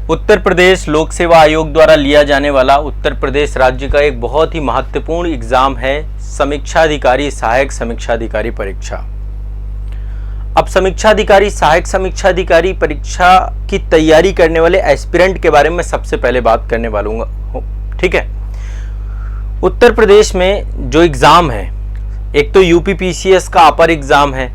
उत्तर प्रदेश लोक सेवा आयोग द्वारा लिया जाने वाला उत्तर प्रदेश राज्य का एक बहुत ही महत्वपूर्ण एग्जाम है समीक्षाधिकारी सहायक समीक्षाधिकारी परीक्षा। अब समीक्षाधिकारी सहायक समीक्षाधिकारी परीक्षा की तैयारी करने वाले एस्पिरेंट के बारे में सबसे पहले बात करने वाला हूँ। ठीक है, उत्तर प्रदेश में जो एग्जाम है, एक तो यूपी पीसीएस का अपर एग्जाम है।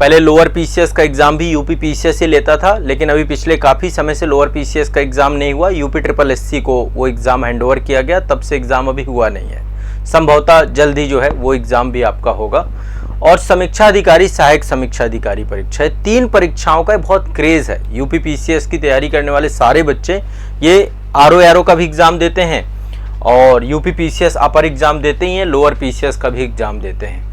पहले लोअर पीसीएस का एग्जाम भी यूपी पीसीएस ही लेता था, लेकिन अभी पिछले काफ़ी समय से लोअर पीसीएस का एग्जाम नहीं हुआ। यूपी ट्रिपल एससी को वो एग्ज़ाम हैंडओवर किया गया, तब से एग्ज़ाम अभी हुआ नहीं है। संभवतः जल्द ही जो है वो एग्ज़ाम भी आपका होगा। और समीक्षाधिकारी सहायक समीक्षाधिकारी परीक्षा है, 3 परीक्षाओं का बहुत क्रेज़ है। यूपी पीसीएस की तैयारी करने वाले सारे बच्चे ये आरओ का भी एग्ज़ाम देते हैं और यूपी पीसीएस अपर एग्ज़ाम देते ही हैं, लोअर पीसीएस का भी एग्ज़ाम देते हैं।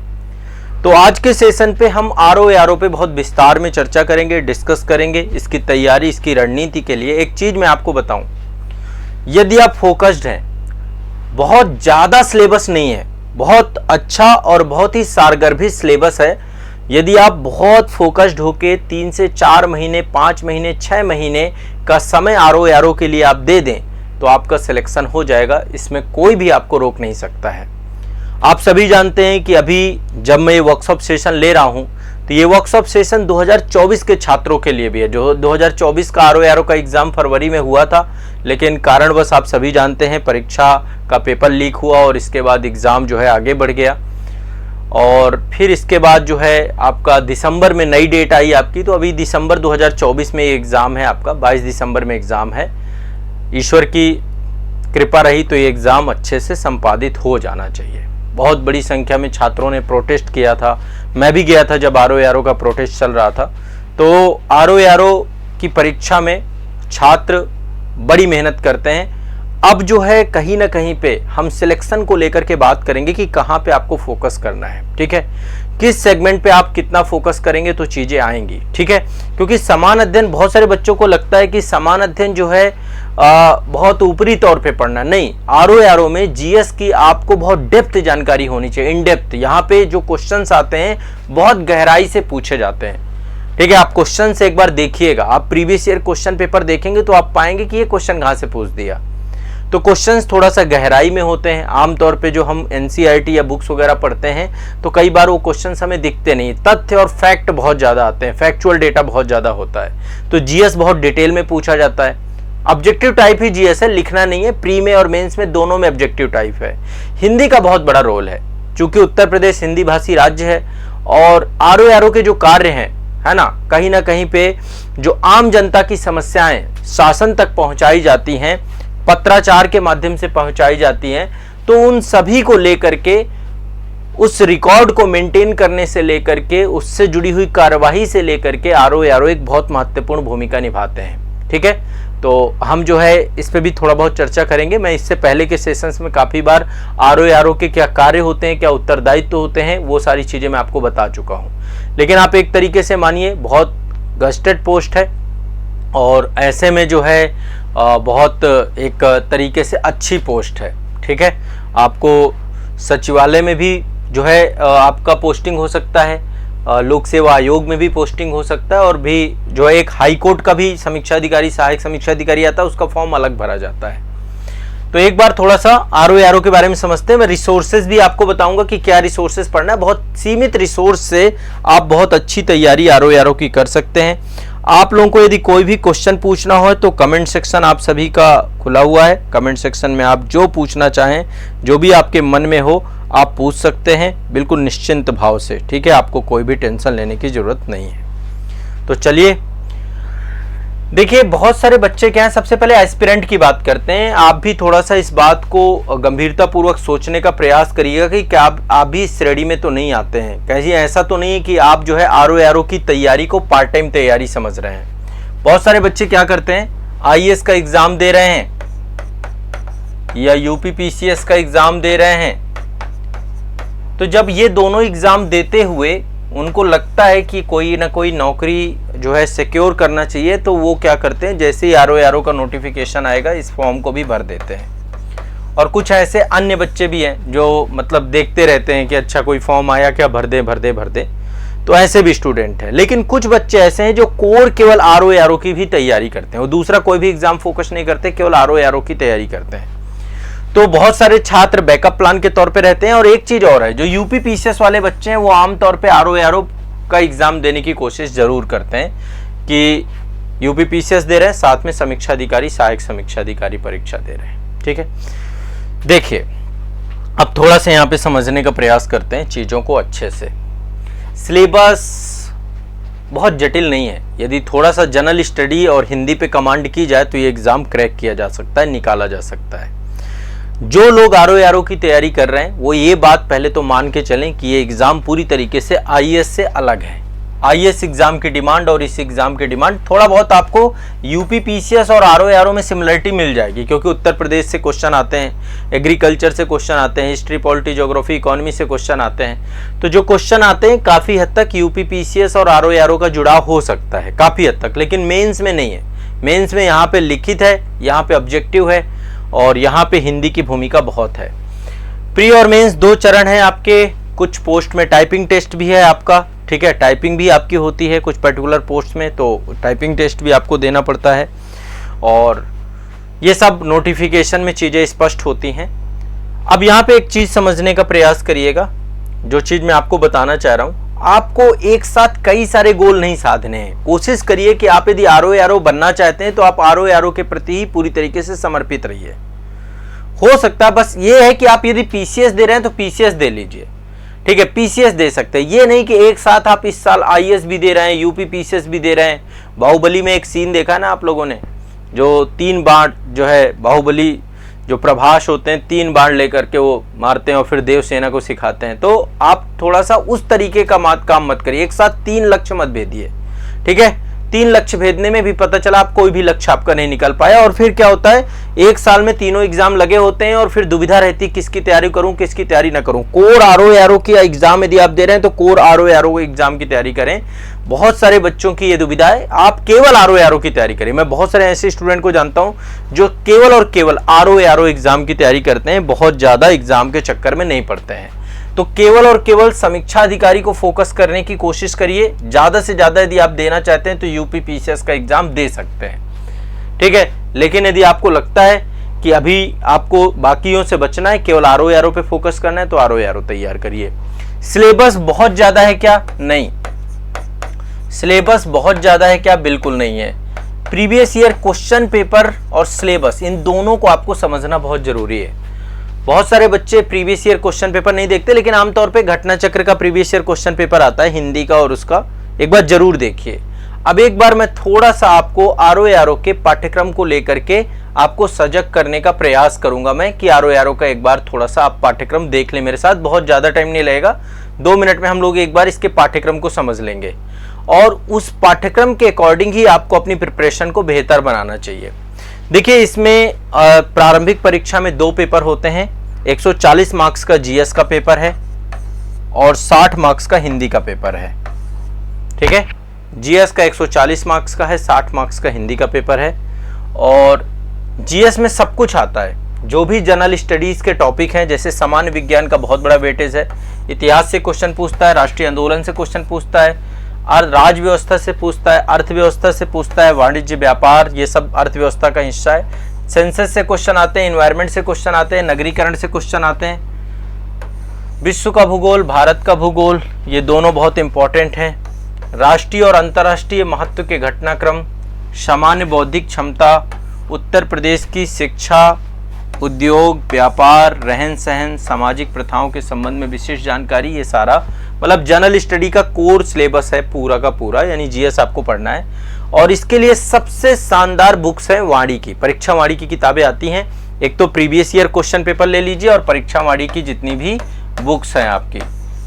तो आज के सेशन पे हम आरओ पे बहुत विस्तार में चर्चा करेंगे, डिस्कस करेंगे इसकी तैयारी, इसकी रणनीति के लिए। एक चीज़ मैं आपको बताऊं, यदि आप फोकस्ड हैं, बहुत ज़्यादा सिलेबस नहीं है, बहुत अच्छा और बहुत ही सारगर्भित सिलेबस है। यदि आप बहुत फोकस्ड होके 3 से 4 महीने, 5 महीने, 6 महीने का समय आरओ के लिए आप दे दें तो आपका सिलेक्शन हो जाएगा। इसमें कोई भी आपको रोक नहीं सकता है। आप सभी जानते हैं कि अभी जब मैं ये वर्कशॉप सेशन ले रहा हूँ तो ये वर्कशॉप सेशन 2024 के छात्रों के लिए भी है। जो 2024 का आरओ का एग्ज़ाम फरवरी में हुआ था, लेकिन कारणवश आप सभी जानते हैं परीक्षा का पेपर लीक हुआ और इसके बाद एग्ज़ाम जो है आगे बढ़ गया। और फिर इसके बाद जो है आपका दिसंबर में नई डेट आई आपकी, तो अभी दिसंबर 2024 में ये एग्ज़ाम है आपका, 22 दिसंबर में एग्ज़ाम है। ईश्वर की कृपा रही तो ये एग्ज़ाम अच्छे से संपादित हो जाना चाहिए। बहुत बड़ी संख्या में छात्रों ने प्रोटेस्ट किया था, मैं भी गया था जब आरओ का प्रोटेस्ट चल रहा था। तो आरओ की परीक्षा में छात्र बड़ी मेहनत करते हैं। अब जो है कहीं ना कहीं पे हम सिलेक्शन को लेकर के बात करेंगे कि कहाँ पे आपको फोकस करना है। ठीक है, किस सेगमेंट पे आप कितना फोकस करेंगे तो चीज़ें आएंगी। ठीक है, क्योंकि समान अध्ययन, बहुत सारे बच्चों को लगता है कि समान अध्ययन जो है बहुत ऊपरी तौर पे पढ़ना, नहीं। आरओ में जीएस की आपको बहुत डेप्थ जानकारी होनी चाहिए, इन डेप्थ। यहाँ पे जो क्वेश्चंस आते हैं बहुत गहराई से पूछे जाते हैं। ठीक है, आप क्वेश्चन से एक बार देखिएगा, आप प्रीवियस ईयर क्वेश्चन पेपर देखेंगे तो आप पाएंगे कि ये क्वेश्चन कहाँ से पूछ दिया। तो क्वेश्चंस थोड़ा सा गहराई में होते हैं। आमतौर पे जो हम एनसीईआरटी या बुक्स वगैरह पढ़ते हैं तो कई बार वो क्वेश्चंस हमें दिखते नहीं, तथ्य और फैक्ट बहुत ज़्यादा आते हैं, फैक्चुअल डेटा बहुत ज़्यादा होता है। तो जीएस बहुत डिटेल में पूछा जाता है। ऑब्जेक्टिव टाइप ही जीएस है, लिखना नहीं है। प्री में और मेंस में दोनों में ऑब्जेक्टिव टाइप है। हिंदी का बहुत बड़ा रोल है, चूंकि उत्तर प्रदेश हिंदी भाषी राज्य है और आरओ के जो कार्य हैं, है ना कहीं पे जो आम जनता की समस्याएं शासन तक पहुंचाई जाती हैं, पत्राचार के माध्यम से पहुंचाई जाती हैं, तो उन सभी को लेकर के, उस रिकॉर्ड को मेंटेन करने से लेकर के, उससे जुड़ी हुई कार्यवाही से लेकर के आरओ एक बहुत महत्वपूर्ण भूमिका निभाते हैं। ठीक है, तो हम जो है इस पे भी थोड़ा बहुत चर्चा करेंगे। मैं इससे पहले के सेशंस में काफ़ी बार आरओ के क्या कार्य होते हैं, क्या उत्तरदायित्व होते हैं, वो सारी चीज़ें मैं आपको बता चुका हूँ। लेकिन आप एक तरीके से मानिए बहुत गस्टेड पोस्ट है और ऐसे में जो है बहुत एक तरीके से अच्छी पोस्ट है। ठीक है, आपको सचिवालय में भी जो है आपका पोस्टिंग हो सकता है, लोक सेवा आयोग में भी पोस्टिंग हो सकता है, और भी जो है एक हाई कोर्ट का भी समीक्षाधिकारी सहायक समीक्षाधिकारी आता है, उसका फॉर्म अलग भरा जाता है। तो एक बार थोड़ा सा आरओ के बारे में समझते हैं। मैं रिसोर्सेज भी आपको बताऊंगा कि क्या रिसोर्सेज पढ़ना है। बहुत सीमित रिसोर्स से आप बहुत अच्छी तैयारी आरओ की कर सकते हैं। आप लोगों को यदि कोई भी क्वेश्चन पूछना हो तो कमेंट सेक्शन आप सभी का खुला हुआ है। कमेंट सेक्शन में आप जो पूछना चाहें, जो भी आपके मन में हो, आप पूछ सकते हैं बिल्कुल निश्चिंत भाव से। ठीक है, आपको कोई भी टेंशन लेने की जरूरत नहीं है। तो चलिए देखिए, बहुत सारे बच्चे क्या हैं, सबसे पहले एस्पिरेंट की बात करते हैं। आप भी थोड़ा सा इस बात को गंभीरता पूर्वक सोचने का प्रयास करिएगा कि क्या आप भी इस श्रेणी में तो नहीं आते हैं। कहीं ऐसा तो नहीं है कि आप जो है आरओ की तैयारी को पार्ट टाइम तैयारी समझ रहे हैं। बहुत सारे बच्चे क्या करते हैं, आईएएस का एग्जाम दे रहे हैं या यूपी पीसीएस का एग्जाम दे रहे हैं, तो जब ये दोनों एग्जाम देते हुए उनको लगता है कि कोई ना कोई नौकरी जो है सिक्योर करना चाहिए, तो वो क्या करते हैं, जैसे ही आरओ का नोटिफिकेशन आएगा इस फॉर्म को भी भर देते हैं। और कुछ ऐसे अन्य बच्चे भी हैं जो मतलब देखते रहते हैं कि अच्छा कोई फॉर्म आया क्या, भर दे भर दे भर दे। तो ऐसे भी स्टूडेंट हैं। लेकिन कुछ बच्चे ऐसे हैं जो कोर केवल आरओ एआरओ की भी तैयारी करते हैं, वो दूसरा कोई भी एग्जाम फोकस नहीं करते, केवल आरओ एआरओ की तैयारी करते हैं। तो बहुत सारे छात्र बैकअप प्लान के तौर पे रहते हैं। और एक चीज और है, जो यूपी पीसीएस वाले बच्चे हैं वो आमतौर पे आरओ एआरओ का एग्जाम देने की कोशिश जरूर करते हैं कि यूपी पीसीएस दे रहे हैं, साथ में समीक्षा अधिकारी, सहायक समीक्षा अधिकारी परीक्षा दे रहे हैं। ठीक है, देखिए अब थोड़ा सा यहाँ पे समझने का प्रयास करते हैं चीजों को अच्छे से। सिलेबस बहुत जटिल नहीं है, यदि थोड़ा सा जनरल स्टडी और हिंदी पे कमांड की जाए तो ये एग्जाम क्रैक किया जा सकता है, निकाला जा सकता है। जो लोग आरओ एआरओ की तैयारी कर रहे हैं वो ये बात पहले तो मान के चलें कि ये एग्जाम पूरी तरीके से आईएएस से अलग है। आईएएस एग्जाम की डिमांड और इस एग्जाम की डिमांड थोड़ा बहुत आपको यूपी पीसीएस और आरओ एआरओ में सिमिलरिटी मिल जाएगी, क्योंकि उत्तर प्रदेश से क्वेश्चन आते हैं, एग्रीकल्चर से क्वेश्चन आते हैं, हिस्ट्री, पॉलिटी, ज्योग्राफी, इकोनॉमी से क्वेश्चन आते हैं। तो जो क्वेश्चन आते हैं काफी हद तक यूपी पीसीएस और आरओ एआरओ का जुड़ाव हो सकता है काफी हद तक, लेकिन मेंस में नहीं है। मेंस में यहाँ पे लिखित है, यहाँ पे ऑब्जेक्टिव है और यहाँ पे हिंदी की भूमिका बहुत है। प्री और मेंस 2 चरण है आपके। कुछ पोस्ट में टाइपिंग टेस्ट भी है आपका, ठीक है, टाइपिंग भी आपकी होती है कुछ पर्टिकुलर पोस्ट में, तो टाइपिंग टेस्ट भी आपको देना पड़ता है। और ये सब नोटिफिकेशन में चीज़ें स्पष्ट होती हैं। अब यहाँ पे एक चीज़ समझने का प्रयास करिएगा, जो चीज़ मैं आपको बताना चाह रहा हूँ, आपको एक साथ कई सारे गोल नहीं साधने हैं। कोशिश करिए कि आप यदि आरओ एआरओ बनना चाहते हैं तो आप आरओ एआरओ के प्रति ही पूरी तरीके से समर्पित रहिए। हो सकता है बस ये है कि आप यदि पीसीएस दे रहे हैं तो पीसीएस दे लीजिए, ठीक है, पीसीएस दे सकते हैं। ये नहीं कि एक साथ आप इस साल आईएएस भी दे रहे हैं, यूपी पीसीएस भी दे रहे हैं। बाहुबली में एक सीन देखा ना आप लोगों ने, जो 3 बाण जो है बाहुबली जो प्रभास होते हैं 3 बाण लेकर के वो मारते हैं और फिर देवसेना को सिखाते हैं। तो आप थोड़ा सा उस तरीके का काम मत करिए, एक साथ 3 लक्ष्य मत भेदिए, ठीक है। 3 लक्ष्य भेदने में भी पता चला आप कोई भी लक्ष्य आपका नहीं निकल पाया, और फिर क्या होता है, एक साल में तीनों एग्जाम लगे होते हैं और फिर दुविधा रहती किसकी तैयारी करूं किसकी तैयारी ना करूं। कोर आरओ एआरओ की एग्जाम यदि आप दे रहे हैं तो कोर आरओ एआरओ एग्जाम की तैयारी करें। बहुत सारे बच्चों की ये दुविधा है, आप केवल आरओ एआरओ की तैयारी करें। मैं बहुत सारे ऐसे स्टूडेंट को जानता हूं जो केवल और केवल आरओ एआरओ एग्जाम की तैयारी करते हैं, बहुत ज्यादा एग्जाम के चक्कर में नहीं पड़ते हैं। तो केवल और केवल समीक्षा अधिकारी को फोकस करने की कोशिश करिए। ज्यादा से ज्यादा यदि आप देना चाहते हैं तो यूपी पीसीएस का एग्जाम दे सकते हैं, ठीक है। लेकिन यदि आपको लगता है कि अभी आपको बाकियों से बचना है, केवल आरओ एआरओ पे फोकस करना है, तो आरओ एआरओ तैयार करिए। सिलेबस बहुत ज्यादा है क्या? नहीं, सिलेबस बहुत ज्यादा है क्या? बिल्कुल नहीं है। प्रीवियस ईयर क्वेश्चन पेपर और सिलेबस, इन दोनों को आपको समझना बहुत जरूरी है। बहुत सारे बच्चे प्रीवियस ईयर क्वेश्चन पेपर नहीं देखते, लेकिन आमतौर पे घटना चक्र का प्रीवियस ईयर क्वेश्चन पेपर आता है हिंदी का, और उसका एक बार जरूर देखिए। अब एक बार मैं थोड़ा सा आपको आरओ एआरओ के पाठ्यक्रम को लेकर के आपको सजग करने का प्रयास करूंगा मैं, कि आरओ एआरओ का एक बार थोड़ा सा आप पाठ्यक्रम देख लें मेरे साथ। बहुत ज्यादा टाइम नहीं लगेगा, 2 मिनट में हम लोग एक बार इसके पाठ्यक्रम को समझ लेंगे, और उस पाठ्यक्रम के अकॉर्डिंग ही आपको अपनी प्रिपरेशन को बेहतर बनाना चाहिए। देखिए, इसमें प्रारंभिक परीक्षा में 2 पेपर होते हैं। 140 मार्क्स का जीएस का पेपर है और 60 मार्क्स का हिंदी का पेपर है, ठीक है। जीएस का 140 मार्क्स का है, 60 मार्क्स का हिंदी का पेपर है। और जीएस में सब कुछ आता है, जो भी जनरल स्टडीज के टॉपिक हैं, जैसे सामान्य विज्ञान का बहुत बड़ा वेटेज है, इतिहास से क्वेश्चन पूछता है, राष्ट्रीय आंदोलन से क्वेश्चन पूछता है, राज्य व्यवस्था से पूछता है, अर्थव्यवस्था से पूछता है, वाणिज्य व्यापार, ये सब अर्थव्यवस्था का हिस्सा है। सेंसस से क्वेश्चन आते हैं, एनवायरनमेंट से क्वेश्चन आते हैं, नगरीकरण से क्वेश्चन आते हैं। विश्व का भूगोल, भारत का भूगोल, ये दोनों बहुत इंपॉर्टेंट हैं। राष्ट्रीय और अंतर्राष्ट्रीय महत्व के घटनाक्रम, सामान्य बौद्धिक क्षमता, उत्तर प्रदेश की शिक्षा, उद्योग, व्यापार, रहन सहन, सामाजिक प्रथाओं के संबंध में विशेष जानकारी, ये सारा मतलब जनरल स्टडी का कोर सिलेबस है पूरा का पूरा, यानी जीएस आपको पढ़ना है। और इसके लिए सबसे शानदार बुक्स है वाणी की, परीक्षा वाणी की किताबें आती हैं। एक तो प्रीवियस ईयर क्वेश्चन पेपर ले लीजिए, और परीक्षा वाणी की जितनी भी बुक्स हैं आपकी,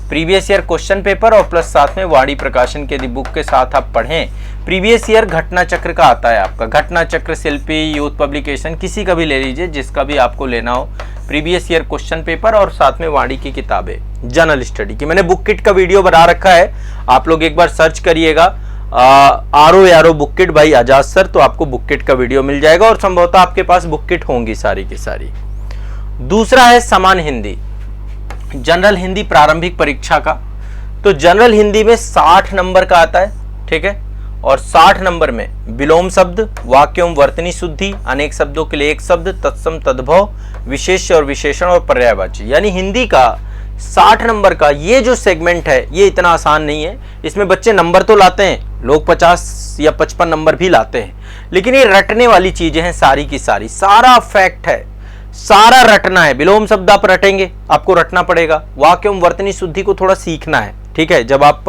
प्रीवियस ईयर क्वेश्चन पेपर और प्लस साथ में वाणी प्रकाशन की बुक के साथ आप पढ़ें। प्रीवियस ईयर घटना चक्र का आता है आपका, घटना चक्र, शिल्पी, यूथ पब्लिकेशन, किसी का भी ले लीजिए, जिसका भी आपको लेना हो। प्रीवियस ईयर क्वेश्चन पेपर और साथ में वाणी की किताबें जनरल स्टडी की, मैंने बुक किट का वीडियो बना रखा है, आप लोग एक बार सर्च करिएगा RO ARO book kit by Azad sir, तो आपको बुक किट का वीडियो मिल जाएगा, और संभवतः आपके पास बुक किट होंगी सारी की सारी। दूसरा है समान हिंदी, जनरल हिंदी प्रारंभिक परीक्षा का। तो जनरल हिंदी में 60 नंबर का आता है, ठीक है। और 60 नंबर में विलोम शब्द, वाक्य एवं वर्तनी शुद्धि, अनेक शब्दों के लिए एक शब्द, तत्सम तद्भव, विशेष्य और विशेषण और पर्यायवाची, यानी हिंदी का 60 नंबर का ये जो सेगमेंट है ये इतना आसान नहीं है। इसमें बच्चे नंबर तो लाते हैं, लोग 50 या 55 नंबर भी लाते हैं, लेकिन ये रटने वाली चीजें हैं सारी की सारी, सारा फैक्ट है, सारा रटना है। विलोम शब्द आप रटेंगे, आपको रटना पड़ेगा। वाक्य एवं वर्तनी शुद्धि को थोड़ा सीखना है, ठीक है। जब आप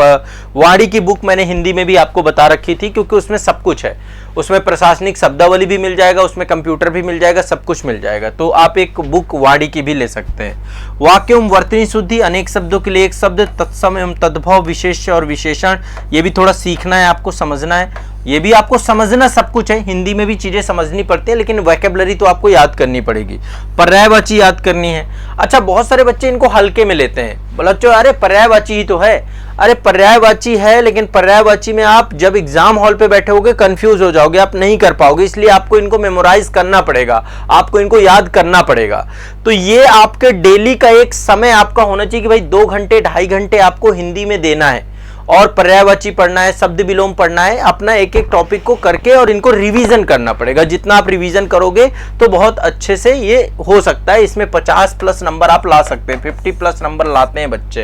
वाणी की बुक मैंने हिंदी में भी आपको बता रखी थी, क्योंकि उसमें सब कुछ है, उसमें प्रशासनिक शब्दावली भी मिल जाएगा, उसमें कंप्यूटर भी मिल जाएगा, सब कुछ मिल जाएगा। तो आप एक बुक वाणी की भी ले सकते हैं। वाक्य एवं वर्तनी शुद्धि, अनेक शब्दों के लिए एक शब्द, तत्सम एवं तद्भव, विशेष्य और विशेषण, ये भी थोड़ा सीखना है, आपको समझना है, ये भी आपको समझना सब कुछ है। हिंदी में भी चीजें समझनी पड़ती है, लेकिन वोकैबुलरी तो आपको याद करनी पड़ेगी, पर्यायवाची याद करनी है। अच्छा, बहुत सारे बच्चे इनको हल्के में लेते हैं, बोला चो अरे पर्यायवाची ही तो है। अरे पर्यायवाची है, लेकिन पर्यायवाची में आप जब एग्जाम हॉल पे बैठे होगे कंफ्यूज हो जाओगे, आप नहीं कर पाओगे, इसलिए आपको इनको मेमोराइज करना पड़ेगा, आपको इनको याद करना पड़ेगा। तो ये आपके डेली का एक समय आपका होना चाहिए कि भाई 2 घंटे 2.5 घंटे आपको हिंदी में देना है, और पर्यायवाची पढ़ना है, शब्द विलोम पढ़ना है, अपना एक एक टॉपिक को करके और इनको रिवीजन करना पड़ेगा। जितना आप रिवीजन करोगे तो बहुत अच्छे से ये हो सकता है। इसमें 50+ नंबर आप ला सकते हैं, 50+ नंबर लाते हैं बच्चे,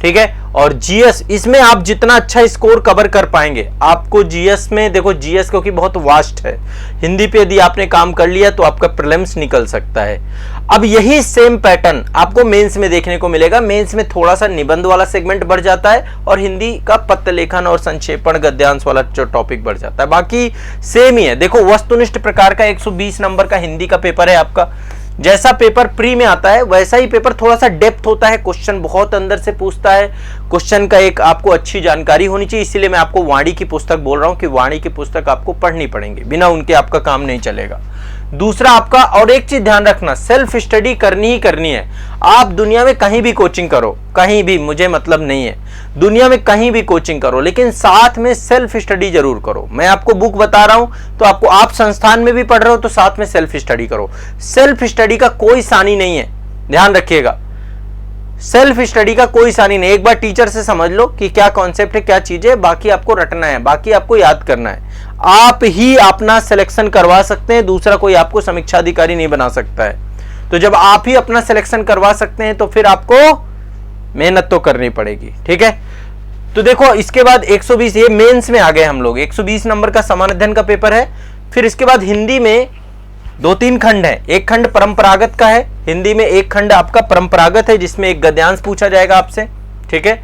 ठीक है। और जीएस, इसमें आप जितना अच्छा स्कोर कवर कर पाएंगे, आपको जीएस में देखो, जीएस क्योंकि बहुत वास्ट है, हिंदी पे यदि आपने काम कर लिया तो आपका प्रीलिम्स निकल सकता है। अब यही सेम पैटर्न आपको मेंस में देखने को मिलेगा। मेंस में थोड़ा सा निबंध वाला सेगमेंट बढ़ जाता है, और हिंदी का पत्र लेखन और संक्षेपण गद्यांश वाला जो टॉपिक बढ़ जाता है, बाकी सेम ही है। देखो, वस्तुनिष्ठ प्रकार का 120 नंबर का हिंदी का पेपर है आपका। जैसा पेपर प्री में आता है वैसा ही पेपर थोड़ा सा डेप्थ होता है, क्वेश्चन बहुत अंदर से पूछता है, क्वेश्चन का एक आपको अच्छी जानकारी होनी चाहिए। इसीलिए मैं आपको वाणी की पुस्तक बोल रहा हूं कि वाणी की पुस्तक आपको पढ़नी पड़ेंगी, बिना उनके आपका काम नहीं चलेगा। दूसरा आपका, और एक चीज ध्यान रखना, सेल्फ स्टडी करनी ही करनी है। आप दुनिया में कहीं भी कोचिंग करो, कहीं भी, मुझे मतलब नहीं है, दुनिया में कहीं भी कोचिंग करो, लेकिन साथ में सेल्फ स्टडी जरूर करो। मैं आपको बुक बता रहा हूं तो आपको, आप संस्थान में भी पढ़ रहे हो तो साथ में सेल्फ स्टडी करो। सेल्फ स्टडी का कोई सानी नहीं है, ध्यान रखिएगा, सेल्फ स्टडी का कोई सानी नहीं। एक बार टीचर से समझ लो कि क्या कॉन्सेप्ट है, क्या चीज है, बाकी आपको रटना है, बाकी आपको याद करना है। आप ही अपना सिलेक्शन करवा सकते हैं, दूसरा कोई आपको समीक्षा अधिकारी नहीं बना सकता है। तो जब आप ही अपना सिलेक्शन करवा सकते हैं तो फिर आपको मेहनत तो करनी पड़ेगी, ठीक है। तो देखो, इसके बाद 120, ये मेंस में आ गए हम लोग, 120 नंबर का समान अध्ययन का पेपर है। फिर इसके बाद हिंदी में 2-3 खंड है। एक खंड परंपरागत का है, हिंदी में एक खंड आपका परंपरागत है, जिसमें एक गद्यांश पूछा जाएगा आपसे, ठीक है,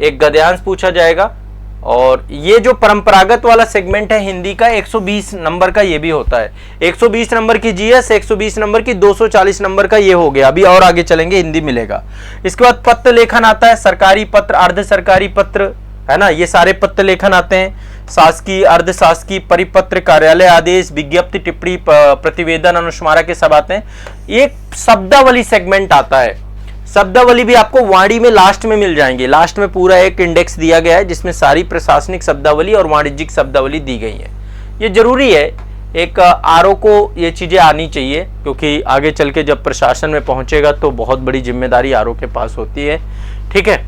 एक गद्यांश पूछा जाएगा। और ये जो परंपरागत वाला सेगमेंट है हिंदी का, 120 नंबर का ये भी होता है। 120 नंबर की जीएस, 120 नंबर की, 240 नंबर का ये हो गया। अभी और आगे चलेंगे, हिंदी मिलेगा। इसके बाद पत्र लेखन आता है, सरकारी पत्र, अर्ध सरकारी पत्र, है ना, ये सारे पत्र लेखन आते हैं। शासकीय, अर्ध शासकीय, परिपत्र, कार्यालय आदेश, विज्ञप्ति, टिप्पणी, प्रतिवेदन, अनुस्मारक के सब आते हैं। एक शब्दावली सेगमेंट आता है। शब्दावली भी आपको वाणी में लास्ट में मिल जाएंगे। लास्ट में पूरा एक इंडेक्स दिया गया है जिसमें सारी प्रशासनिक शब्दावली और वाणिज्यिक शब्दावली दी गई है। ये जरूरी है, एक आरओ को ये चीजें आनी चाहिए, क्योंकि आगे चल के जब प्रशासन में पहुंचेगा तो बहुत बड़ी जिम्मेदारी आरओ के पास होती है, ठीक है।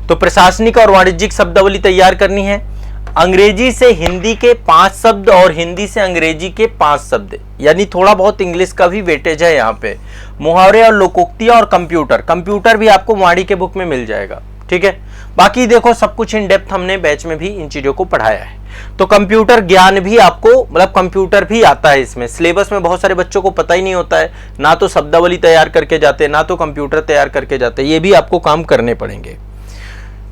तो प्रशासनिक और वाणिज्यिक शब्दावली तैयार करनी है। अंग्रेजी से हिंदी के 5 शब्द और हिंदी से अंग्रेजी के 5 शब्द, यानी थोड़ा बहुत इंग्लिश का भी वेटेज है यहाँ पे। मुहावरे और लोकोक्तियां और कंप्यूटर, कंप्यूटर भी आपको वाणी के बुक में मिल जाएगा, ठीक है। बाकी देखो, सब कुछ इन डेप्थ हमने बैच में भी इन चीजों को पढ़ाया है। तो कंप्यूटर ज्ञान भी आपको, मतलब कंप्यूटर भी आता है इसमें। सिलेबस में बहुत सारे बच्चों को पता ही नहीं होता है, ना तो शब्दावली तैयार करके जाते, ना तो कंप्यूटर तैयार करके जाते, ये भी आपको काम करने पड़ेंगे।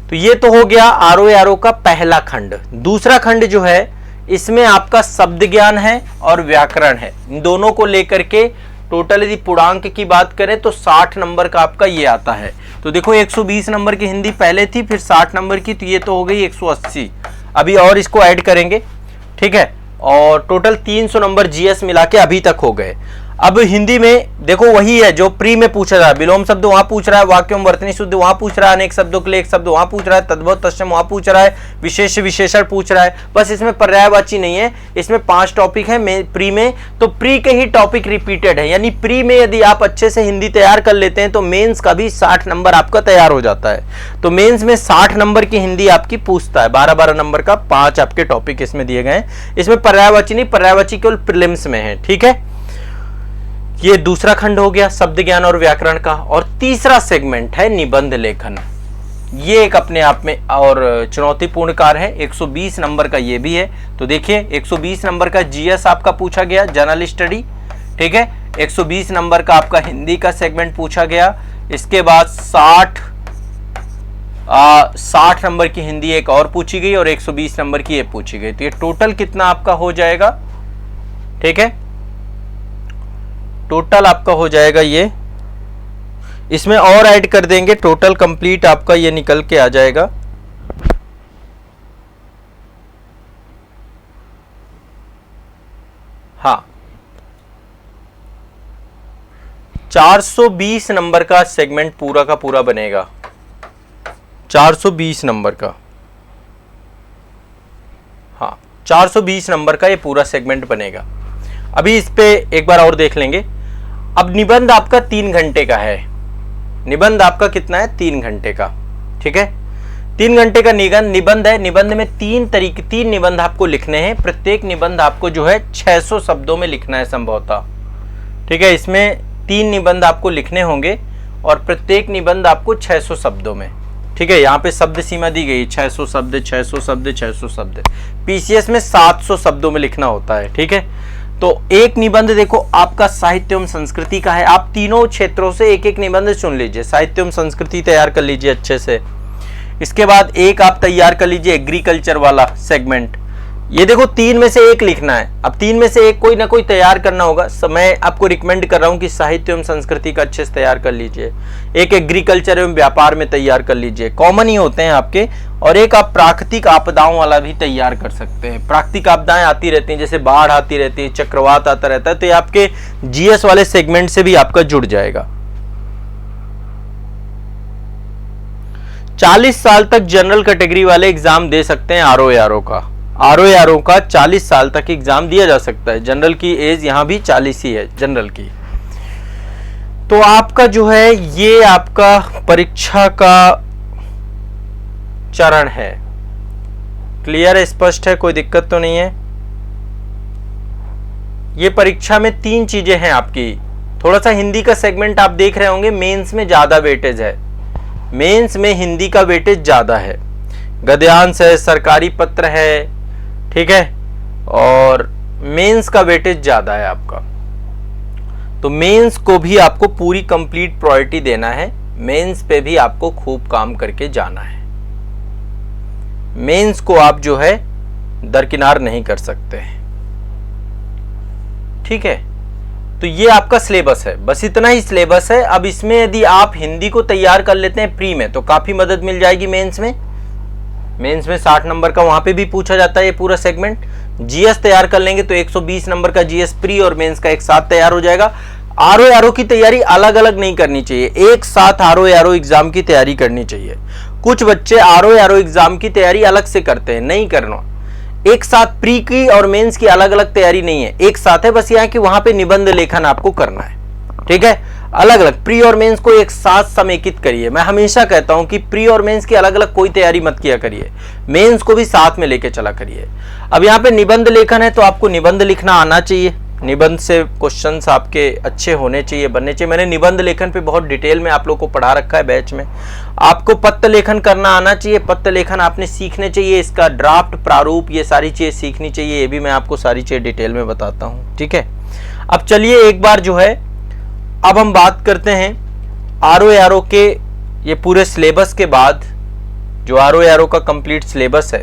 तो ये तो हो गया आरओ का पहला खंड। दूसरा खंड जो है, इसमें आपका शब्द ज्ञान है और व्याकरण है। इन दोनों को लेकर के टोटल यदि पूर्णांक की बात करें तो 60 नंबर का आपका ये आता है। तो देखो, 120 नंबर की हिंदी पहले थी, फिर 60 नंबर की, तो ये तो हो गई 180। अभी और इसको ऐड करेंगे, ठीक है। और टोटल 300 नंबर जीएस मिला के अभी तक हो गए। अब हिंदी में देखो वही है जो प्री में पूछा रहा है, विलोम शब्द वहां पूछ रहा है, वाक्यों वर्तनी शुद्ध वहां पूछ रहा है, अनेक शब्दों के लिए एक शब्द वहां पूछ रहा है, तद्भव तत्सम वहां पूछ रहा है, विशेष विशेषण पूछ रहा है। बस इसमें पर्यायवाची नहीं है, इसमें 5 टॉपिक है प्री में, तो प्री के ही टॉपिक रिपीटेड है। यानी प्री में यदि आप अच्छे से हिंदी तैयार कर लेते हैं तो मेंस का भी 60 नंबर आपका तैयार हो जाता है। तो मेंस में 60 नंबर की हिंदी आपकी पूछता है, 12-12 नंबर का 5 आपके टॉपिक इसमें दिए गए हैं। इसमें पर्यायवाची नहीं, पर्यायवाची केवल प्रीलिम्स में है। ठीक है, ये दूसरा खंड हो गया शब्द ज्ञान और व्याकरण का। और तीसरा सेगमेंट है निबंध लेखन। ये एक अपने आप में और चुनौतीपूर्ण कार्य है, 120 नंबर का ये भी है। तो देखिए 120 नंबर का जीएस आपका पूछा गया, जनरल स्टडी। ठीक है, 120 नंबर का आपका हिंदी का सेगमेंट पूछा गया। इसके बाद 60 नंबर की हिंदी एक और पूछी गई और 120 नंबर की ये पूछी गई। तो ये टोटल कितना आपका हो जाएगा? ठीक है, टोटल आपका हो जाएगा ये, इसमें और ऐड कर देंगे, टोटल कंप्लीट आपका ये निकल के आ जाएगा। हाँ, 420 नंबर का सेगमेंट पूरा का पूरा बनेगा, 420 नंबर का। हाँ, 420 नंबर का ये पूरा सेगमेंट बनेगा। अभी इस पे एक बार और देख लेंगे। अब निबंध आपका 3 घंटे का है। निबंध आपका कितना है? 3 घंटे का। ठीक है, 3 घंटे का निबंध है। निबंध में 3 निबंध आपको लिखने हैं। प्रत्येक निबंध आपको जो है 600 शब्दों में लिखना है संभवतः। ठीक है, इसमें 3 निबंध आपको लिखने होंगे और प्रत्येक निबंध आपको 600 शब्दों में। ठीक है, यहाँ पे शब्द सीमा दी गई 600 शब्द, 600 शब्द, 600 शब्द। पीसीएस में 700 शब्दों में लिखना होता है। ठीक है, तो एक निबंध देखो आपका साहित्य एवं संस्कृति का है। आप तीनों क्षेत्रों से एक एक निबंध चुन लीजिए, साहित्य एवं संस्कृति तैयार कर लीजिए अच्छे से। इसके बाद एक आप तैयार कर लीजिए एग्रीकल्चर वाला सेगमेंट। ये देखो 3 में से एक लिखना है। अब 3 में से एक कोई ना कोई तैयार करना होगा। मैं आपको रिकमेंड कर रहा हूं कि साहित्य एवं संस्कृति का अच्छे से तैयार कर लीजिए। एक एग्रीकल्चर एवं व्यापार में तैयार कर लीजिए, कॉमन ही होते हैं आपके। और एक आप प्राकृतिक आपदाओं वाला भी तैयार कर सकते हैं। प्राकृतिक आपदाएं आती रहती हैं, जैसे बाढ़ आती रहती है, चक्रवात आता रहता है, तो ये आपके जीएस वाले सेगमेंट से भी आपका जुड़ जाएगा। 40 साल तक जनरल कैटेगरी वाले एग्जाम दे सकते हैं। आरओ का 40 साल तक एग्जाम दिया जा सकता है। जनरल की एज यहां भी 40 ही है जनरल की। तो आपका जो है ये आपका परीक्षा का चरण है। क्लियर है, स्पष्ट है, कोई दिक्कत तो नहीं है। ये परीक्षा में 3 चीजें हैं आपकी। थोड़ा सा हिंदी का सेगमेंट आप देख रहे होंगे, मेंस में ज्यादा वेटेज है। मेंस में हिंदी का वेटेज ज्यादा है। गद्यांश है, सरकारी पत्र है, ठीक है, और मेंस का वेटेज ज्यादा है आपका। तो मेंस को भी आपको पूरी कंप्लीट प्रायोरिटी देना है। मेंस पे भी आपको खूब काम करके जाना है। मेंस को आप जो है दरकिनार नहीं कर सकते। ठीक है, तो ये आपका सिलेबस है, बस इतना ही सिलेबस है। अब इसमें यदि आप हिंदी को तैयार कर लेते हैं प्री में तो काफी मदद मिल जाएगी मेंस में। मेंस में 60 नंबर का वहां पे भी पूछा जाता है ये पूरा सेगमेंट। जीएस तैयार कर लेंगे तो 120 नंबर का जीएस प्री और मेंस का एक साथ तैयार हो जाएगा। आरओ की तैयारी अलग अलग नहीं करनी चाहिए, एक साथ आरओ एग्जाम की तैयारी करनी चाहिए। कुछ बच्चे आरओ एग्जाम की तैयारी अलग से करते हैं, नहीं करना। एक साथ प्री की और मेंस की अलग अलग तैयारी नहीं है, एक साथ है। बस यह है कि वहां पे निबंध लेखन आपको करना है। ठीक है, अलग अलग प्री और मेंस को एक साथ समेकित करिए। मैं हमेशा कहता हूं कि प्री और मेंस की अलग अलग कोई तैयारी मत किया करिए, मेंस को भी साथ में लेके चला करिए। अब यहाँ पे निबंध लेखन है तो आपको निबंध लिखना आना चाहिए। निबंध से क्वेश्चंस आपके अच्छे होने चाहिए, बनने चाहिए। मैंने निबंध लेखन पे बहुत डिटेल में आप लोग को पढ़ा रखा है बैच में। आपको पत्र लेखन करना आना चाहिए, पत्र लेखन आपने सीखने चाहिए, इसका ड्राफ्ट, प्रारूप, ये सारी चीजें सीखनी चाहिए। ये भी मैं आपको सारी चीजें डिटेल में बताता हूँ। ठीक है, अब चलिए एक बार जो है अब हम बात करते हैं आरओ के ये पूरे सिलेबस के बाद, जो आरओ का कंप्लीट सिलेबस है।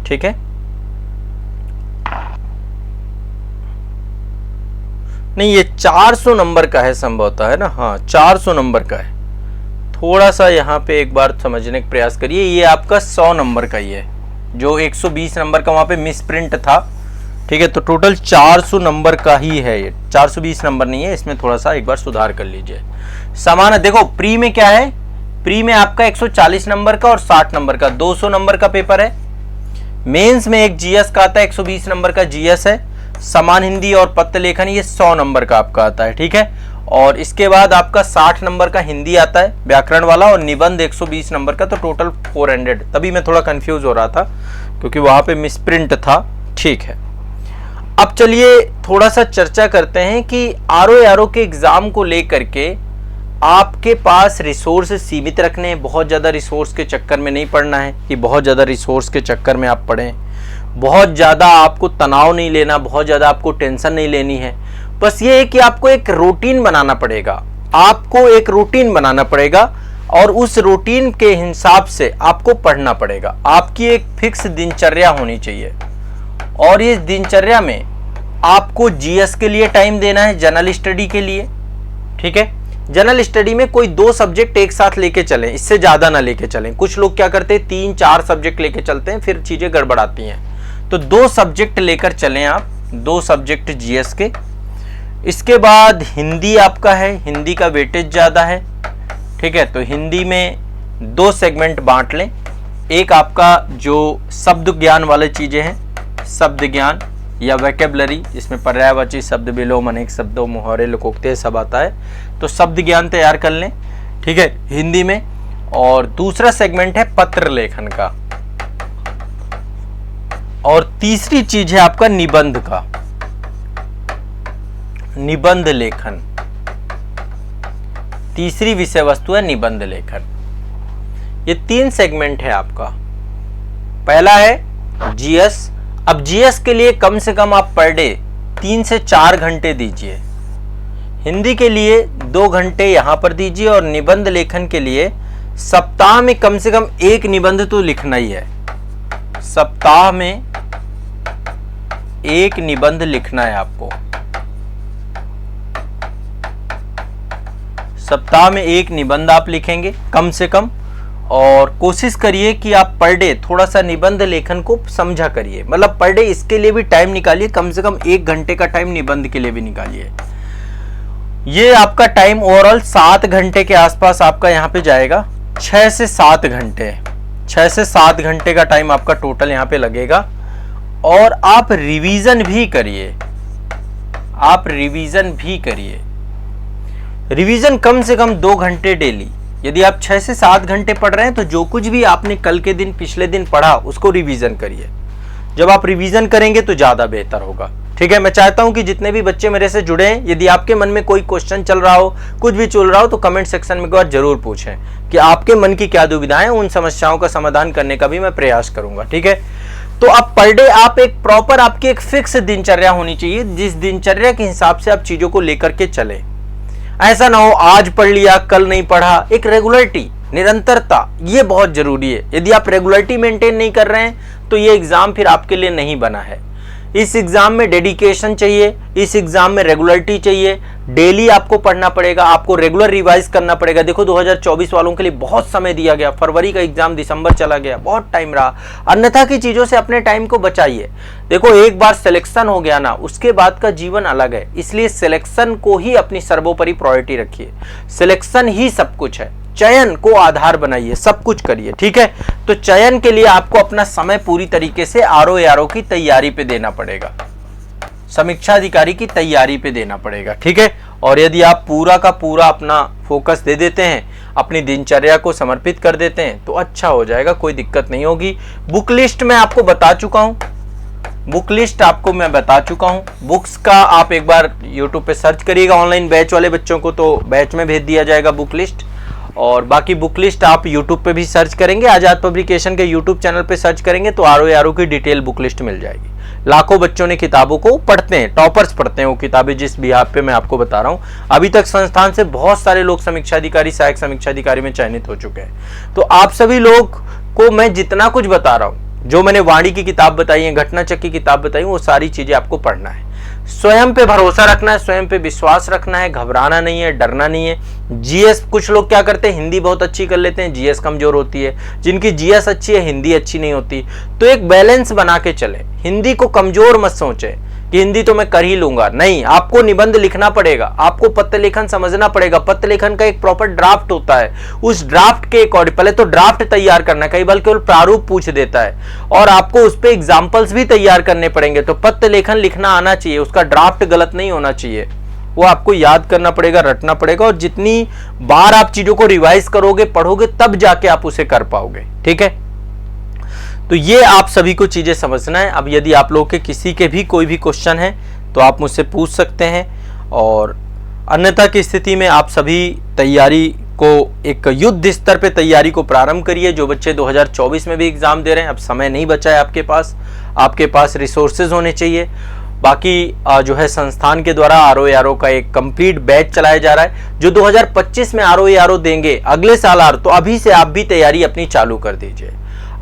ठीक है, नहीं ये 400 नंबर का है संभवतः, है ना? हाँ 400 नंबर का है। थोड़ा सा यहाँ पे एक बार समझने का प्रयास करिए। ये आपका 100 नंबर का ही है, जो 120 नंबर का वहां पे मिस प्रिंट था। ठीक है। तो टोटल 400 नंबर का ही है ये, 420 नंबर नहीं है, इसमें थोड़ा सा एक बार सुधार कर लीजिए। समान देखो प्री में क्या है, प्री में आपका 140 नंबर का और 60 नंबर का 200 नंबर का पेपर है। मेंस में एक जीएस का आता है, 120 नंबर का जीएस है। समान हिंदी और पत्र लेखन ये 100 नंबर का आपका आता है, ठीक है। और इसके बाद आपका 60 नंबर का हिंदी आता है व्याकरण वाला, और निबंध 120 नंबर का, तो टोटल 400। तभी मैं थोड़ा कंफ्यूज हो रहा था क्योंकि वहां पे मिसप्रिंट था, ठीक है। अब चलिए थोड़ा सा चर्चा करते हैं कि आरओ के एग्जाम को लेकर के आपके पास रिसोर्स सीमित रखने हैं। बहुत ज़्यादा रिसोर्स के चक्कर में नहीं पड़ना है कि बहुत ज़्यादा रिसोर्स के चक्कर में आप पढ़ें। बहुत ज़्यादा आपको तनाव नहीं लेना, बहुत ज़्यादा आपको टेंशन नहीं लेनी है। बस ये है कि आपको एक रूटीन बनाना पड़ेगा, आपको एक रूटीन बनाना पड़ेगा और उस रूटीन के हिसाब से आपको पढ़ना पड़ेगा। आपकी एक फिक्स दिनचर्या होनी चाहिए और इस दिनचर्या में आपको जीएस के लिए टाइम देना है, जनरल स्टडी के लिए, ठीक है। जनरल स्टडी में कोई 2 सब्जेक्ट एक साथ लेके चलें, इससे ज़्यादा ना लेके चलें। कुछ लोग क्या करते हैं 3-4 सब्जेक्ट लेके चलते हैं, फिर चीज़ें गड़बड़ाती हैं। तो 2 सब्जेक्ट लेकर चलें आप, 2 सब्जेक्ट जीएस के। इसके बाद हिंदी आपका है, हिंदी का वेटेज ज़्यादा है, ठीक है। तो हिंदी में 2 सेगमेंट बांट लें। एक आपका जो शब्द ज्ञान वाले चीज़ें हैं, शब्द ज्ञान या वोकैबुलरी, जिसमें पर्यायवाची शब्द, विलोम, अनेक शब्दों, मुहावरे, लोकोक्ति सब आता है, तो शब्द ज्ञान तैयार कर लें, ठीक है, हिंदी में। और दूसरा सेगमेंट है पत्र लेखन का, और तीसरी चीज है आपका निबंध का, निबंध लेखन। तीसरी विषय वस्तु है निबंध लेखन। ये 3 सेगमेंट है आपका। पहला है जीएस। अब जीएस के लिए कम से कम आप पर डे 3 से 4 घंटे दीजिए। हिंदी के लिए 2 घंटे यहां पर दीजिए, और निबंध लेखन के लिए सप्ताह में कम से कम 1 निबंध तो लिखना ही है। सप्ताह में 1 निबंध लिखना है आपको। सप्ताह में 1 निबंध आप लिखेंगे कम से कम, और कोशिश करिए कि आप पर डे थोड़ा सा निबंध लेखन को समझा करिए। मतलब पर डे इसके लिए भी टाइम निकालिए, कम से कम 1 घंटे का टाइम निबंध के लिए भी निकालिए। ये आपका टाइम ओवरऑल 7 घंटे के आसपास आपका यहाँ पे जाएगा। 6 से 7 घंटे, 6 से 7 घंटे का टाइम आपका टोटल यहाँ पे लगेगा। और आप रिवीजन भी करिए, आप रिवीजन भी करिए। रिवीजन कम से कम 2 घंटे डेली। यदि आप 6 से 7 घंटे पढ़ रहे हैं तो जो कुछ भी आपने कल के दिन, पिछले दिन पढ़ा, उसको रिवीजन करिए। जब आप रिवीजन करेंगे तो ज़्यादा बेहतर होगा, ठीक है। मैं चाहता हूं कि जितने भी बच्चे मेरे से जुड़े हैं, यदि आपके मन में कोई क्वेश्चन चल रहा हो, कुछ भी चल रहा हो, तो कमेंट सेक्शन में एक बार जरूर पूछें कि आपके मन की क्या दुविधाएं, उन समस्याओं का समाधान करने का भी मैं प्रयास करूंगा, ठीक है। तो अब पर डे आप एक प्रॉपर, आपकी एक फिक्स दिनचर्या होनी चाहिए, जिस दिनचर्या के हिसाब से आप चीज़ों को लेकर के चले। ऐसा ना हो आज पढ़ लिया कल नहीं पढ़ा। एक रेगुलरिटी, निरंतरता, ये बहुत जरूरी है। यदि आप रेगुलरिटी मेंटेन नहीं कर रहे हैं तो ये एग्जाम फिर आपके लिए नहीं बना है। इस एग्जाम में डेडिकेशन चाहिए, इस एग्जाम में रेगुलरिटी चाहिए। डेली आपको पढ़ना पड़ेगा, आपको रेगुलर रिवाइज करना पड़ेगा। देखो 2024 वालों के लिए बहुत समय दिया गया, फरवरी का एग्जाम दिसंबर चला गया, बहुत टाइम रहा। अन्यथा की चीज़ों से अपने टाइम को बचाइए। देखो एक बार सिलेक्शन हो गया ना, उसके बाद का जीवन अलग है, इसलिए सिलेक्शन को ही अपनी सर्वोपरि प्रायोरिटी रखिए। सिलेक्शन ही सब कुछ है, चयन को आधार बनाइए, सब कुछ करिए, ठीक है। तो चयन के लिए आपको अपना समय पूरी तरीके से आरओ की तैयारी पे देना पड़ेगा, समीक्षा अधिकारी की तैयारी पे देना पड़ेगा, ठीक है। और यदि आप पूरा का पूरा अपना फोकस दे देते हैं, अपनी दिनचर्या को समर्पित कर देते हैं, तो अच्छा हो जाएगा, कोई दिक्कत नहीं होगी। बुक लिस्ट मैं आपको बता चुका हूं, बुक लिस्ट आपको मैं बता चुका हूं। बुक्स का आप एक बार यूट्यूब पे सर्च करिएगा। ऑनलाइन बैच वाले बच्चों को तो बैच में भेज दिया जाएगा बुक लिस्ट, और बाकी बुक लिस्ट आप यूट्यूब पे भी सर्च करेंगे, आजाद पब्लिकेशन के यूट्यूब चैनल पे सर्च करेंगे तो आरओ की डिटेल बुक लिस्ट मिल जाएगी। लाखों बच्चों ने किताबों को पढ़ते हैं, टॉपर्स पढ़ते हैं वो किताबें, जिस बिहार पे मैं आपको बता रहा हूं। अभी तक संस्थान से बहुत सारे लोग समीक्षा अधिकारी, सहायक समीक्षा अधिकारी में चयनित हो चुके हैं। तो आप सभी लोग को मैं जितना कुछ बता रहा हूं, जो मैंने वाणी की किताब बताई है, घटना चक्र की किताब बताई, वो सारी चीजें आपको पढ़ना है। स्वयं पे भरोसा रखना है, स्वयं पे विश्वास रखना है, घबराना नहीं है, डरना नहीं है। जीएस कुछ लोग क्या करते हैं, हिंदी बहुत अच्छी कर लेते हैं, जीएस कमजोर होती है। जिनकी जीएस अच्छी है, हिंदी अच्छी नहीं होती। तो एक बैलेंस बना के चले, हिंदी को कमजोर मत सोचे कि हिंदी तो मैं कर ही लूंगा, नहीं। आपको निबंध लिखना पड़ेगा, आपको पत्र लेखन समझना पड़ेगा। पत्र लेखन का एक प्रॉपर ड्राफ्ट होता है, उस ड्राफ्ट के अकॉर्डिंग पहले तो ड्राफ्ट तैयार करना है। कई बार केवल प्रारूप पूछ देता है और आपको उस पर एग्जाम्पल्स भी तैयार करने पड़ेंगे। तो पत्र लेखन लिखना आना चाहिए, उसका ड्राफ्ट गलत नहीं होना चाहिए, वो आपको याद करना पड़ेगा, रटना पड़ेगा। और जितनी बार आप चीजों को रिवाइज करोगे, पढ़ोगे, तब जाके आप उसे कर पाओगे। ठीक है, तो ये आप सभी को चीजें समझना है। अब यदि आप लोग के किसी के भी कोई भी क्वेश्चन है तो आप मुझसे पूछ सकते हैं, और अन्यथा की स्थिति में आप सभी तैयारी को एक युद्ध स्तर पे तैयारी को प्रारंभ करिए। जो बच्चे 2024 में भी एग्जाम दे रहे हैं, अब समय नहीं बचा है आपके पास रिसोर्सेज होने चाहिए। बाकी जो है संस्थान के द्वारा RO का एक कंप्लीट बैच चलाया जा रहा है। जो 2025 में RO देंगे अगले साल तो अभी से आप भी तैयारी अपनी चालू कर दीजिए।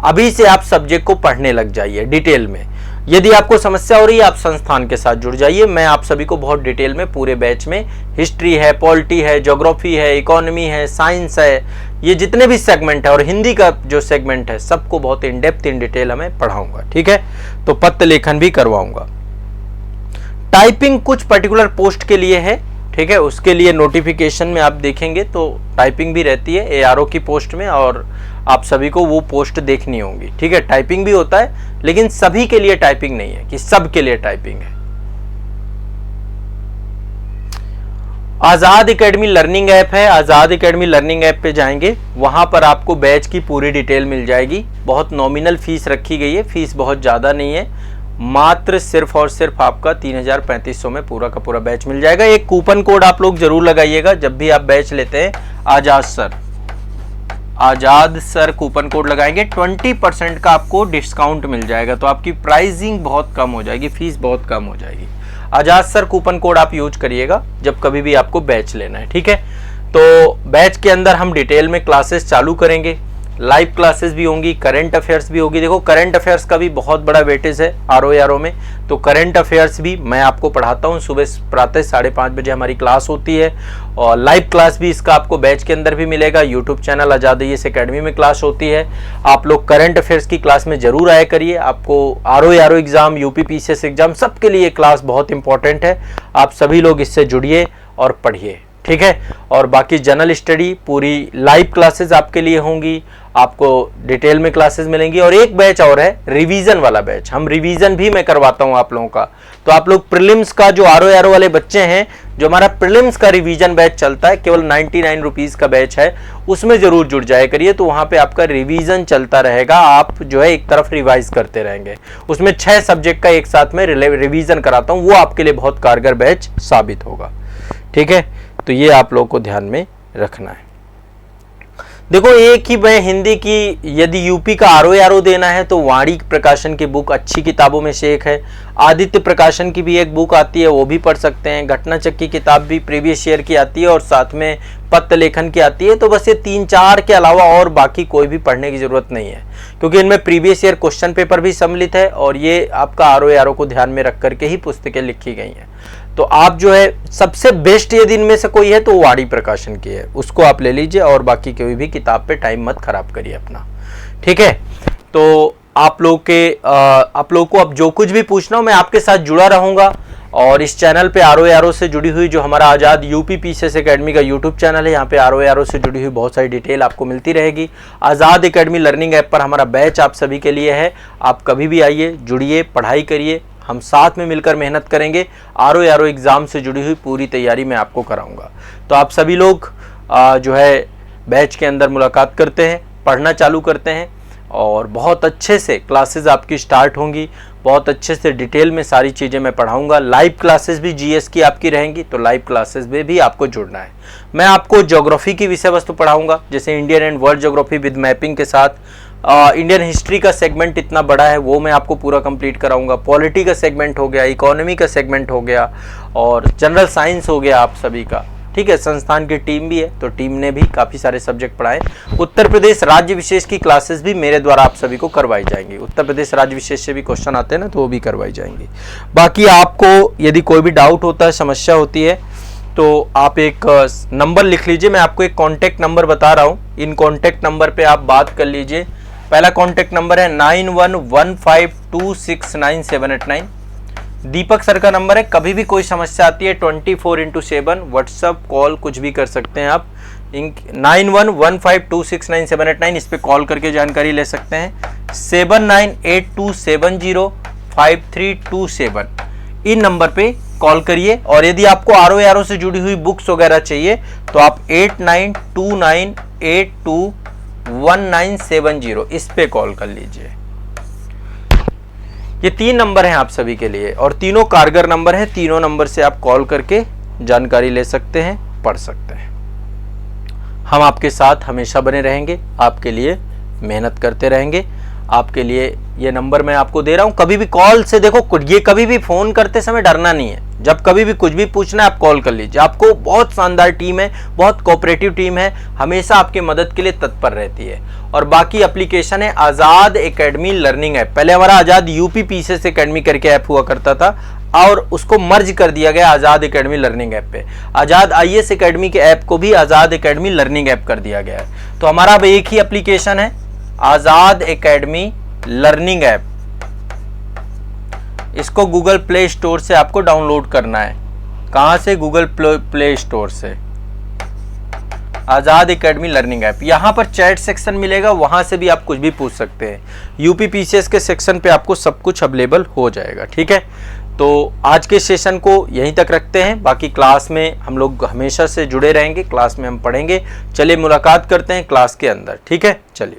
अभी से आप सब्जेक्ट को पढ़ने लग जाइए डिटेल में। यदि आपको समस्या हो रही है, आप संस्थान के साथ जुड़ जाइए। मैं आप सभी को बहुत डिटेल में पूरे बैच में हिस्ट्री है, पॉलिटी है, ज्योग्राफी है, इकोनॉमी है, साइंस है, ये जितने भी सेगमेंट है और हिंदी का जो सेगमेंट है, सबको बहुत इन डेप्थ इन डिटेल में पढ़ाऊंगा। ठीक है, तो पत्र लेखन भी करवाऊंगा। टाइपिंग कुछ पर्टिकुलर पोस्ट के लिए है, ठीक है, उसके लिए नोटिफिकेशन में आप देखेंगे तो टाइपिंग भी रहती है ARO की पोस्ट में, और आप सभी को वो पोस्ट देखनी होगी। ठीक है, टाइपिंग भी होता है, लेकिन सभी के लिए टाइपिंग नहीं है कि सब के लिए टाइपिंग है। आजाद एकेडमी लर्निंग ऐप है, आजाद एकेडमी लर्निंग ऐप पे जाएंगे, वहां पर आपको बैच की पूरी डिटेल मिल जाएगी। बहुत नॉमिनल फीस रखी गई है, फीस बहुत ज्यादा नहीं है, मात्र सिर्फ और सिर्फ आपका 3,3500 में पूरा का पूरा बैच मिल जाएगा। एक कूपन कोड आप लोग जरूर लगाइएगा जब भी आप बैच लेते हैं, आजाद सर कूपन कोड लगाएंगे, 20% का आपको डिस्काउंट मिल जाएगा। तो आपकी प्राइसिंग बहुत कम हो जाएगी, फीस बहुत कम हो जाएगी। आजाद सर कूपन कोड आप यूज करिएगा जब कभी भी आपको बैच लेना है। ठीक है, तो बैच के अंदर हम डिटेल में क्लासेस चालू करेंगे, लाइव क्लासेस भी होंगी, करंट अफेयर्स भी होगी। देखो करंट अफेयर्स का भी बहुत बड़ा वेटेज है RO में, तो करंट अफेयर्स भी मैं आपको पढ़ाता हूँ। सुबह प्रातः 5:30 बजे हमारी क्लास होती है, और लाइव क्लास भी इसका आपको बैच के अंदर भी मिलेगा। यूट्यूब चैनल आजाद IAS एकेडमी में क्लास होती है। आप लोग करंट अफेयर्स की क्लास में जरूर आया करिए। आपको RO exam, UP PCS exam, सबके लिए क्लास बहुत इंपॉर्टेंट है। आप सभी लोग इससे जुड़िए और पढ़िए। ठीक है, और बाकी जनरल स्टडी पूरी लाइव क्लासेस आपके लिए होंगी, आपको डिटेल में क्लासेस मिलेंगी। और एक बैच और है रिवीजन वाला बैच, हम रिवीजन भी मैं करवाता हूं आप लोगों का। तो आप लोग प्रीलिम्स का जो RO वाले बच्चे हैं, जो हमारा प्रीलिम्स का रिवीजन बैच चलता है, केवल 99 रुपीज का बैच है, उसमें जरूर जुड़ जाया करिए। तो वहां पे आपका रिवीजन चलता रहेगा, आप जो है एक तरफ रिवाइज करते रहेंगे। उसमें 6 सब्जेक्ट का एक साथ में रिवीजन कराता हूं, वो आपके लिए बहुत कारगर बैच साबित होगा। ठीक है, तो ये आप लोगों को ध्यान में रखना है। देखो, एक ही मैं हिंदी की यदि यूपी का RO देना है तो वाणी प्रकाशन की बुक अच्छी किताबों में से एक है। आदित्य प्रकाशन की भी एक बुक आती है, वो भी पढ़ सकते हैं। घटना चक्र की किताब भी प्रीवियस ईयर की आती है, और साथ में पत्र लेखन की आती है। तो बस ये 3-4 के अलावा और बाकी कोई भी पढ़ने की जरूरत नहीं है, क्योंकि इनमें प्रीवियस ईयर क्वेश्चन पेपर भी सम्मिलित है, और ये आपका RO को ध्यान में रख करके ही पुस्तकें लिखी गई हैं। तो आप जो है सबसे बेस्ट यदि इनमें से कोई है तो वाणी प्रकाशन की है, उसको आप ले लीजिए, और बाकी कोई भी किताब पे टाइम मत खराब करिए अपना। ठीक है, तो आप लोग को अब जो कुछ भी पूछना हो मैं आपके साथ जुड़ा रहूंगा। और इस चैनल पे RO से जुड़ी हुई जो हमारा आजाद UP PCS एकेडमी का यूट्यूब चैनल है, यहाँ पे RO से जुड़ी हुई बहुत सारी डिटेल आपको मिलती रहेगी। आजाद एकेडमी लर्निंग ऐप पर हमारा बैच आप सभी के लिए है, आप कभी भी आइए, जुड़िए, पढ़ाई करिए, हम साथ में मिलकर मेहनत करेंगे। RO एग्जाम से जुड़ी हुई पूरी तैयारी मैं आपको कराऊंगा। तो आप सभी लोग जो है बैच के अंदर मुलाकात करते हैं, पढ़ना चालू करते हैं, और बहुत अच्छे से क्लासेस आपकी स्टार्ट होंगी। बहुत अच्छे से डिटेल में सारी चीज़ें मैं पढ़ाऊंगा। लाइव क्लासेस भी GS की आपकी रहेंगी, तो लाइव क्लासेस में भी आपको जुड़ना है। मैं आपको ज्योग्राफी की विषय वस्तु पढ़ाऊंगा, जैसे Indian and world geography with mapping के साथ। इंडियन हिस्ट्री का सेगमेंट इतना बड़ा है, वो मैं आपको पूरा कंप्लीट कराऊंगा। पॉलिटी का सेगमेंट हो गया, इकोनॉमी का सेगमेंट हो गया, और जनरल साइंस हो गया आप सभी का, ठीक है। संस्थान की टीम भी है, तो टीम ने भी काफ़ी सारे सब्जेक्ट पढ़ाए। उत्तर प्रदेश राज्य विशेष की क्लासेस भी मेरे द्वारा आप सभी को करवाई जाएंगी। उत्तर प्रदेश राज्य विशेष से भी क्वेश्चन आते हैं ना, तो वो भी करवाई जाएंगी। बाकी आपको यदि कोई भी डाउट होता है, समस्या होती है, तो आप एक नंबर लिख लीजिए। मैं आपको एक कॉन्टैक्ट नंबर बता रहा हूँ, इन कॉन्टैक्ट नंबर पर आप बात कर लीजिए। पहला कॉन्टैक्ट नंबर है 9115269789। दीपक सर का नंबर है। कभी भी कोई समस्या आती है 24/7 व्हाट्सअप कॉल कुछ भी कर सकते हैं आप। 9115269789 इस पे कॉल करके जानकारी ले सकते हैं। 7982705327 इन नंबर पे कॉल करिए। और यदि आपको RO से जुड़ी हुई बुक्स वगैरह चाहिए तो आप 8929821970 इस पे कॉल कर लीजिए। ये 3 नंबर हैं आप सभी के लिए और तीनों कारगर नंबर हैं। तीनों नंबर से आप कॉल करके जानकारी ले सकते हैं, पढ़ सकते हैं। हम आपके साथ हमेशा बने रहेंगे, आपके लिए मेहनत करते रहेंगे। आपके लिए ये नंबर मैं आपको दे रहा हूँ। कभी भी कॉल से देखो, ये कभी भी फ़ोन करते समय डरना नहीं है। जब कभी भी कुछ भी पूछना है आप कॉल कर लीजिए। आपको बहुत शानदार टीम है, बहुत कोऑपरेटिव टीम है, हमेशा आपकी मदद के लिए तत्पर रहती है। और बाकी एप्लीकेशन है आज़ाद एकेडमी लर्निंग ऐप। पहले हमारा आज़ाद यूपी पीसीएस एकेडमी करके ऐप हुआ करता था और उसको मर्ज कर दिया गया आज़ाद एकेडमी लर्निंग ऐप पे। आज़ाद IAS एकेडमी के ऐप को भी आज़ाद एकेडमी लर्निंग ऐप कर दिया गया है। तो हमारा अब एक ही एप्लीकेशन है, आज़ाद एकेडमी लर्निंग ऐप। इसको गूगल प्ले स्टोर से आपको डाउनलोड करना है। कहां से? गूगल प्ले स्टोर से आज़ाद एकेडमी लर्निंग ऐप। यहाँ पर चैट सेक्शन मिलेगा, वहां से भी आप कुछ भी पूछ सकते हैं। यूपी पीसीएस के सेक्शन पे आपको सब कुछ अवेलेबल हो जाएगा। ठीक है, तो आज के सेशन को यहीं तक रखते हैं। बाकी क्लास में हम लोग हमेशा से जुड़े रहेंगे, क्लास में हम पढ़ेंगे। चलिए मुलाकात करते हैं क्लास के अंदर। ठीक है, चलिए।